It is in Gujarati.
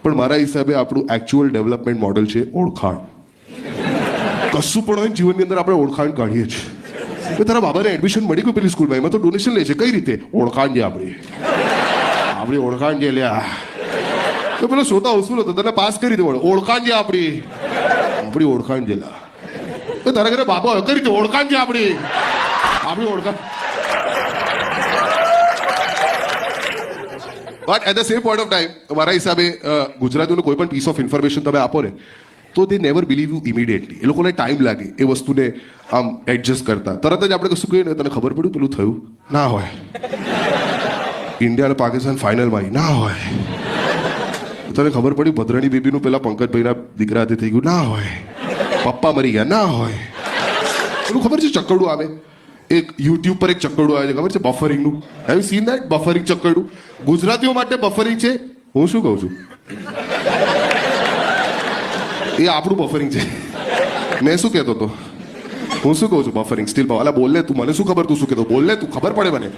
પણ મારા હિસાબે આપણું એકચ્યુઅલ ડેવલપમેન્ટ મોડલ છે ઓળખાણ. કશું પણ હોય જીવનની અંદર આપણે ઓળખાણ કાઢીએ છીએ. તારા બાબાને એડમિશન મળી ગયું પેલી સ્કૂલમાં, એમાં તો ડોનેશન લે છે. કઈ રીતે? ઓળખાણ છે આપણી ઓળખાણ છે લ્યા. તો પેલો શ્રોતા ઉસુલ હતો, તને પાસ કરી દે. ઓળખાણ છે આપણી ઓળખાણ છે લા. તો તારા ઘરે બાબા હોય, કઈ રીતે? ઓળખાણ છે આપણી ઓળખાણ. But at the same point of time મારા હિસાબે ગુજરાતીઓને કોઈ પણ પીસ ઓફ ઇન્ફોર્મેશન તમે આપો ને તો they never believe you immediately. એ લોકોને ટાઈમ લાગે એ વસ્તુને આમ એડજસ્ટ કરતા. તરત જ આપણે કશું કહીએ ને, તને ખબર પડ્યું પેલું થયું ના હોય, ઇન્ડિયા અને પાકિસ્તાન ફાઇનલમાં ના હોય, તને ખબર પડી ભદ્રાણી બેબીનું પેલા પંકજભાઈના દીકરા હાથે થઈ ગયું ના હોય, પપ્પા મરી ગયા ના હોય. પેલું ખબર છે ચક્કડું આવે, એક યુટ્યુબ પર એક ચક્કડું આવે છે, ખબર છે બફરિંગનું? Have seen that? બફરિંગ ચક્કડું. ગુજરાતીઓ માટે બફરિંગ છે. હું શું કહું છું, એ આપણું બફરિંગ છે. મેં શું કહેતો હતો? હું શું કહું છું? Buffering steel. અલા બોલ લે તું, મને શું ખબર તું શું કહેતો? બોલ લે તું, ખબર પડે મને.